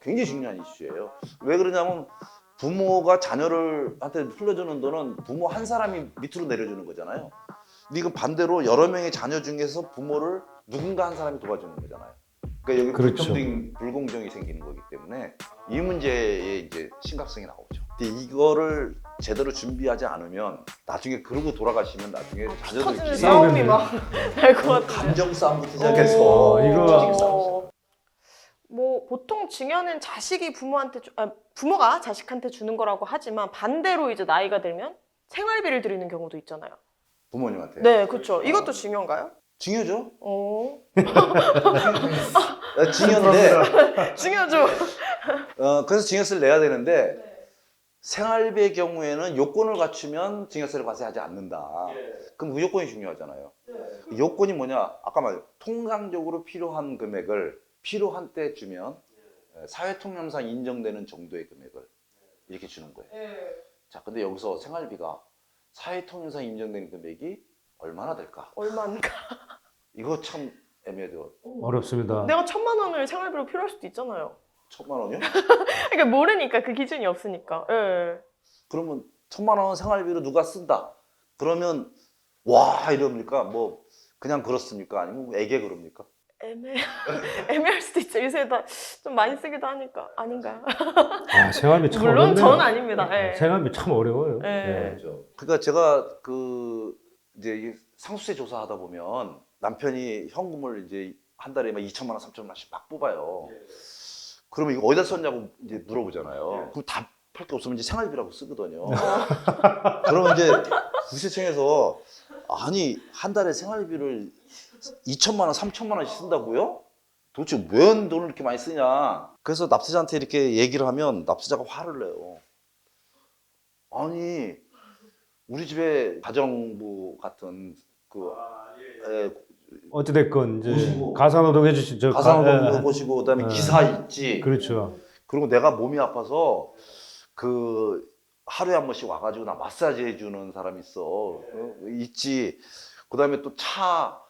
굉장히 중요한 이슈예요. 왜 그러냐면 부모가 자녀한테 흘려주는 돈은 부모 한 사람이 밑으로 내려주는 거잖아요. 근데 이건 반대로 여러 명의 자녀 중에서 부모를 누군가 한 사람이 도와주는 거잖아요. 그러니까 여기 그렇죠. 불공정이 생기는 거기 때문에 이 문제의 이제 심각성이 나오죠. 근데 이거를 제대로 준비하지 않으면 나중에 그러고 돌아가시면 나중에 터지는 자녀들끼리 싸움이 막 날 것 같은데. 감정 싸움부터 시작해서 이거- 조직 싸움. 뭐 보통 증여는 자식이 부모가 자식한테 주는 거라고 하지만 반대로 이제 나이가 들면 생활비를 드리는 경우도 있잖아요. 부모님한테. 네, 그렇죠. 이것도 증여인가요? 증여죠. 어, 증여인데 증여죠. 그래서 증여세를 내야 되는데 생활비의 경우에는 요건을 갖추면 증여세를 과세하지 않는다. 그럼 그 요건이 중요하잖아요. 그 요건이 뭐냐? 아까 말했죠. 통상적으로 필요한 금액을 필요한 때 주면 사회통념상 인정되는 정도의 금액을 이렇게 주는 거예요. 자, 근데 여기서 생활비가 사회통념상 인정되는 금액이 얼마나 될까? 얼마인가? 이거 참 애매하죠. 어렵습니다. 내가 1,000만 원을 생활비로 필요할 수도 있잖아요. 1,000만 원이요? 그러니까 모르니까 그 기준이 없으니까. 예. 그러면 1,000만 원 생활비로 누가 쓴다? 그러면 와 이럽니까? 뭐 그냥 그렇습니까? 아니면 애게 그럽니까? 애매할 수도 있죠. 요새 다 좀 많이 쓰기도 하니까 아닌가. 아, 생활비 참 물론 어렵네요. 저는 아닙니다. 예. 생활비 참 어려워요. 예. 그렇죠. 그러니까 제가 그 이제 이 상수세 조사하다 보면 남편이 현금을 이제 한 달에 막 2천만 원, 3천만 원씩 막 뽑아요. 그러면 이거 어디다 썼냐고 이제 물어보잖아요. 그럼 답할 게 없으면 이제 생활비라고 쓰거든요. 그러면 이제 국세청에서 아니 한 달에 생활비를 2천만 원, 3천만 원씩 쓴다고요? 도대체 왜 돈을 이렇게 많이 쓰냐? 그래서 납세자한테 이렇게 얘기를 하면 납세자가 화를 내요. 아니 우리 집에 가정부 같은 그 어찌됐건 이제 보시고. 가사노동 해주신 저 가상노동도 보시고 그다음에 예. 기사 있지. 그렇죠. 그리고 내가 몸이 아파서 그 하루에 한 번씩 와가지고 나 마사지 해주는 사람이 있어. 있지. 그다음에 또 차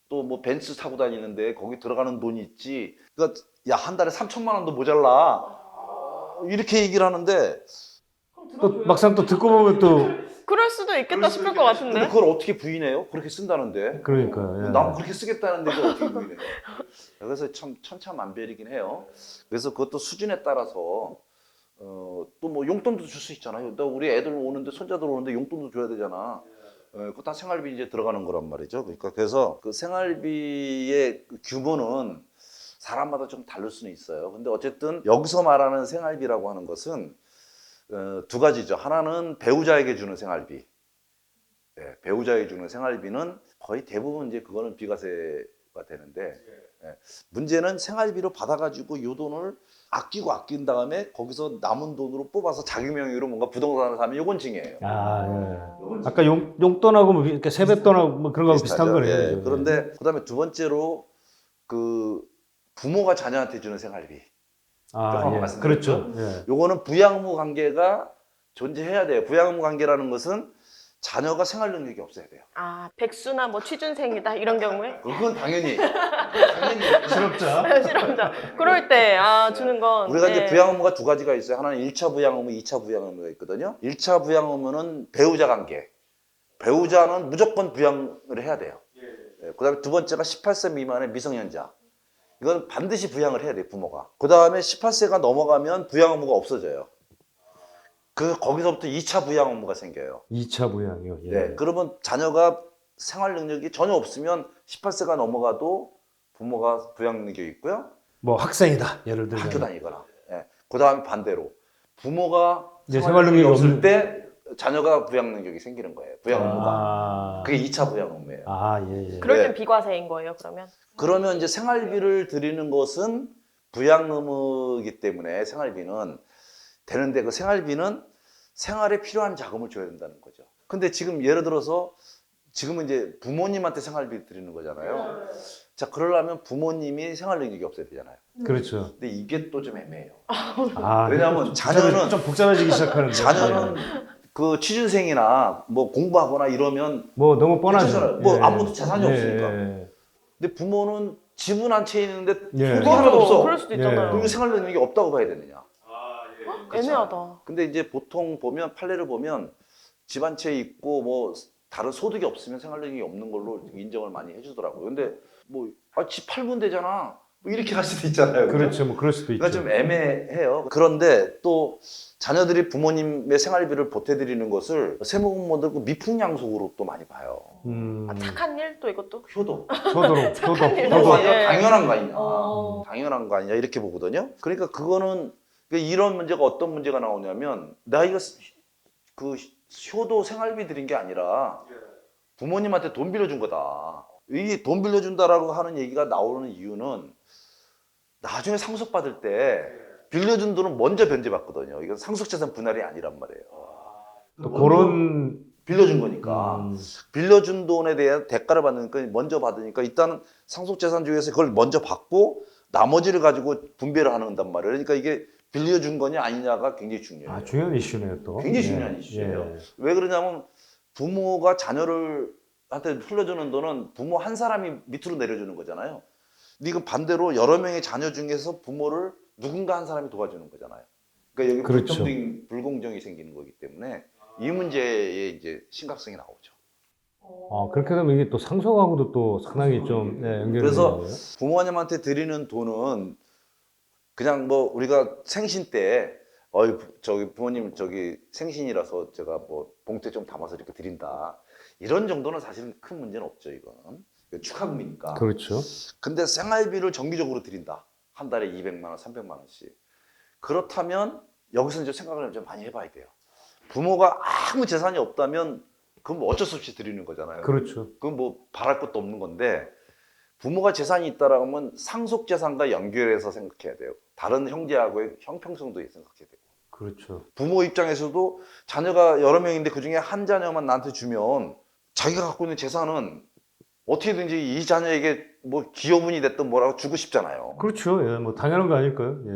또 뭐 벤츠 타고 다니는데 거기 들어가는 돈이 있지. 그러니까 야 한 달에 3천만 원도 모자라. 이렇게 얘기를 하는데 또 막상 또 듣고 보면 또 그럴 수도 있겠다 싶을 것 근데 같은데. 그걸 어떻게 부인해요? 그렇게 쓴다는데. 그러니까 예. 난 그렇게 쓰겠다는데 그걸 어떻게 부인해요? 그래서 참 천차만별이긴 해요. 그래서 그것도 수준에 따라서 또 뭐 용돈도 줄 수 있잖아요. 너 우리 애들 오는데 손자들 오는데 용돈도 줘야 되잖아. 그거 다 생활비 이제 들어가는 거란 말이죠. 그러니까 그래서 그 생활비의 그 규모는 사람마다 좀 다를 수는 있어요. 근데 어쨌든 여기서 말하는 생활비라고 하는 것은 두 가지죠. 하나는 배우자에게 주는 생활비. 배우자에게 주는 생활비는 거의 대부분 이제 그거는 비과세가 되는데 문제는 생활비로 받아가지고 이 돈을 아낀 다음에 거기서 남은 돈으로 뽑아서 자기 명의로 뭔가 부동산을 사면 이건 징해예요. 아, 예. 아까 용돈하고 뭐 이렇게 세뱃돈하고 뭐 그런 거하고 비슷한 거네요. 예. 그죠? 그런데 그다음에 두 번째로 그 부모가 자녀한테 주는 생활비. 아, 조금 예. 말씀드렸죠? 그렇죠. 예. 요거는 부양무 관계가 존재해야 돼요. 부양무 관계라는 것은 자녀가 생활 능력이 없어야 돼요. 아, 백수나 뭐 취준생이다 이런 경우에 그건 당연히 실업자. 실험자. 그럴 때 주는 건 우리가 이제 예. 부양 의무가 두 가지가 있어요. 하나는 1차 부양 의무, 2차 부양 의무가 있거든요. 1차 부양 의무는 배우자 관계. 배우자는 무조건 부양을 해야 돼요. 그다음에 두 번째가 18세 미만의 미성년자. 이건 반드시 부양을 해야 돼요, 부모가. 그다음에 18세가 넘어가면 부양 의무가 없어져요. 거기서부터 2차 부양 의무가 생겨요. 2차 부양이요. 예. 네, 그러면 자녀가 생활 능력이 전혀 없으면 18세가 넘어가도 부모가 부양 능력이 있고요. 뭐 학생이다. 예를 들면 학교 다니거나. 그 다음에 반대로 부모가 이제 생활 능력이 없을 없는- 때 자녀가 부양 능력이 생기는 거예요. 부양 의무가. 아, 그게 2차 부양 의무예요. 아, 예, 예. 그럴 땐 네. 비과세인 거예요, 그러면? 그러면 이제 생활비를 드리는 것은 부양 의무이기 때문에 생활비는 되는데 그 생활비는 생활에 필요한 자금을 줘야 된다는 거죠. 근데 지금 예를 들어서 지금은 이제 부모님한테 생활비 드리는 거잖아요. 자, 그러려면 부모님이 생활 능력이 없어야 되잖아요. 그렇죠. 근데 이게 또 좀 애매해요. 아, 왜냐하면 좀 자녀는- 좀 복잡해지기 시작하는데. 자녀는 그 취준생이나 뭐 공부하거나 이러면 뭐 너무 뻔하죠. 괜찮잖아요. 뭐 아무것도 재산이 없으니까. 예. 근데 부모는 집은 한 채 있는데 예. 효도 하나도 없어. 그럴 수도 예. 있잖아요. 그럼 생활 능력이 없다고 봐야 되느냐? 애매하다. 근데 이제 보통 보면 판례를 보면 집 한 채 있고 뭐 다른 소득이 없으면 생활 능력이 없는 걸로 인정을 많이 해주더라고요. 근데 뭐 집 팔면 되잖아. 뭐 이렇게 갈 수도 있잖아요. 그죠? 그렇죠. 뭐 그럴 수도 있죠. 그러니까 좀 애매해요. 그런데 또 자녀들이 부모님의 생활비를 보태드리는 것을 세무공무원들 그 미풍양속으로 또 많이 봐요. 아, 착한 일 또 이것도? 효도. 효도로 착한 일. 효도. 효도가 예. 아니라 당연한 거 아니냐. 어. 당연한 거 아니냐 이렇게 보거든요. 그러니까 그거는 이런 문제가 어떤 문제가 나오냐면 나 이거 그 효도 생활비 드린 게 아니라 부모님한테 돈 빌려준 거다. 이 돈 빌려준다라고 하는 얘기가 나오는 이유는 나중에 상속받을 때 빌려준 돈은 먼저 변제받거든요. 이건 상속재산 분할이 아니란 말이에요. 또 그런 빌려준 거니까. 음, 빌려준 돈에 대한 대가를 받으니까 먼저 받으니까 일단은 상속재산 중에서 그걸 먼저 받고 나머지를 가지고 분배를 하는단 말이에요. 그러니까 이게 빌려준 거냐 아니냐가 굉장히 중요해요. 아, 중요한 이슈네요 또. 굉장히 예. 중요한 이슈예요. 예. 왜 그러냐면 부모가 자녀한테 흘려주는 돈은 부모 한 사람이 밑으로 내려주는 거잖아요. 근데 이거 반대로 여러 명의 자녀 중에서 부모를 누군가 한 사람이 도와주는 거잖아요. 그러니까 여기 그렇죠. 불공정이 생기는 거기 때문에 이 문제의 이제 심각성이 나오죠. 그렇게 되면 이게 또 상속하고도 또 상당히 좀 연결이 그래서 되는 거예요. 부모님한테 드리는 돈은 그냥 뭐 우리가 생신 때 저기 부모님 저기 생신이라서 제가 뭐 봉투에 좀 담아서 이렇게 드린다. 이런 정도는 사실은 큰 문제는 없죠, 이거는. 축하금이니까. 그렇죠. 근데 생활비를 정기적으로 드린다. 한 달에 200만 원, 300만 원씩. 그렇다면 여기서 이제 생각을 좀 많이 해봐야 돼요. 부모가 아무 재산이 없다면 그건 뭐 어쩔 수 없이 드리는 거잖아요. 그렇죠. 그건 뭐 바랄 것도 없는 건데 부모가 재산이 있다라고 하면 상속 재산과 연결해서 생각해야 돼요. 다른 형제하고의 형평성도 생각해야 되고. 그렇죠. 부모 입장에서도 자녀가 여러 명인데 그중에 한 자녀만 나한테 주면 자기가 갖고 있는 재산은 어떻게든지 이 자녀에게 뭐 기여분이 됐든 뭐라고 주고 싶잖아요. 그렇죠. 예, 뭐 당연한 거 아닐까요? 예.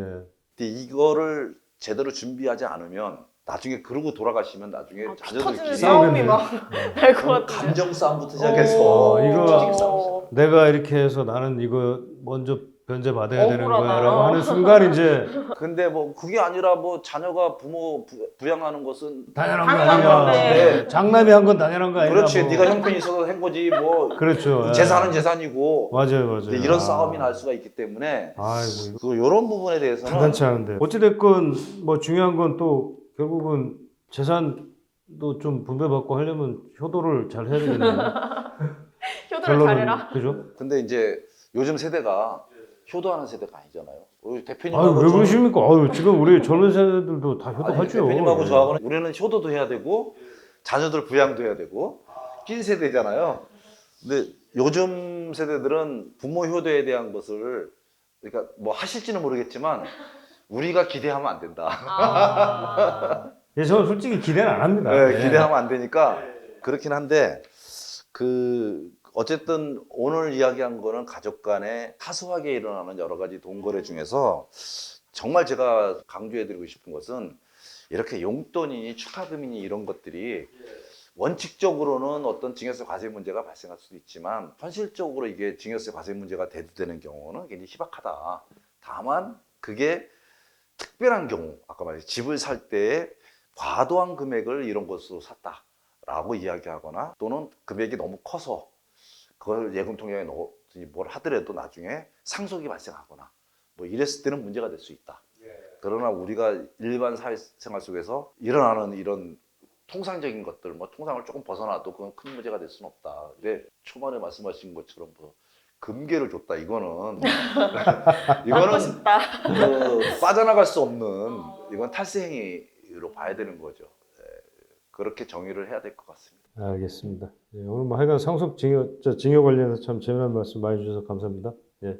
근데 이거를 제대로 준비하지 않으면 나중에 그러고 돌아가시면 나중에 피 터지는 자녀들끼리 싸우겠네요. 싸움이 막 날 것 같은데. 감정 싸움부터 시작해서 이거- 조직 싸움. 내가 이렇게 해서 나는 이거 먼저 변제 받아야 되는 억울하다. 거야라고 하는 순간 이제 근데 뭐 그게 아니라 뭐 자녀가 부모 부양하는 것은 당연한 거 당연한 아니야. 건데. 장남이 한 건 당연한 거 아니야. 그렇지 뭐. 네가 형편이 있어서 한 거지 뭐 그렇죠. 예. 재산은 재산이고 맞아요, 맞아요. 근데 이런 아. 싸움이 날 수가 있기 때문에 아이고 이거 그 이런 부분에 대해서는 간단치 않은데. 어찌됐건 뭐 중요한 건 또 결국은 재산도 좀 분배받고 하려면 효도를 잘 해야 되겠네요. 효도를 잘해라. 그죠? 근데 이제 요즘 세대가 효도하는 세대가 아니잖아요. 우리 아유 대표님하고 왜 그러십니까? 아유 지금 우리 젊은 세대들도 다 아니, 효도하죠. 대표님하고 예. 저하고는 우리는 효도도 해야 되고 자녀들 부양도 해야 되고 낀 세대잖아요. 근데 요즘 세대들은 부모 효도에 대한 것을 그러니까 뭐 하실지는 모르겠지만 우리가 기대하면 안 된다. 아. 예, 저는 솔직히 기대는 안 합니다. 네, 예. 기대하면 안 되니까 그렇긴 한데 어쨌든 오늘 이야기한 거는 가족 간에 사소하게 일어나는 여러 가지 돈거래 중에서 정말 제가 강조해드리고 싶은 것은 이렇게 용돈이니 축하금이니 이런 것들이 원칙적으로는 어떤 증여세 과세 문제가 발생할 수도 있지만 현실적으로 이게 증여세 과세 문제가 대두되는 경우는 굉장히 희박하다. 다만 그게 특별한 경우, 아까 말했듯이 집을 살 때에 과도한 금액을 이런 것으로 샀다라고 이야기하거나 또는 금액이 너무 커서 그걸 예금통장에 넣었더니 뭘 하더라도 나중에 상속이 발생하거나 뭐 이랬을 때는 문제가 될 수 있다. 그러나 우리가 일반 사회생활 속에서 일어나는 이런 통상적인 것들, 뭐 통상을 조금 벗어나도 그건 큰 문제가 될 수는 없다. 근데 초반에 말씀하신 것처럼 뭐 금괴를 줬다 이거는 받고 싶다. 빠져나갈 수 없는 이건 탈세 행위로 봐야 되는 거죠. 네, 그렇게 정의를 해야 될 것 같습니다. 알겠습니다. 예, 오늘 뭐 하여간 상속 증여 관련해서 참 재미난 말씀 많이 주셔서 감사합니다. 예.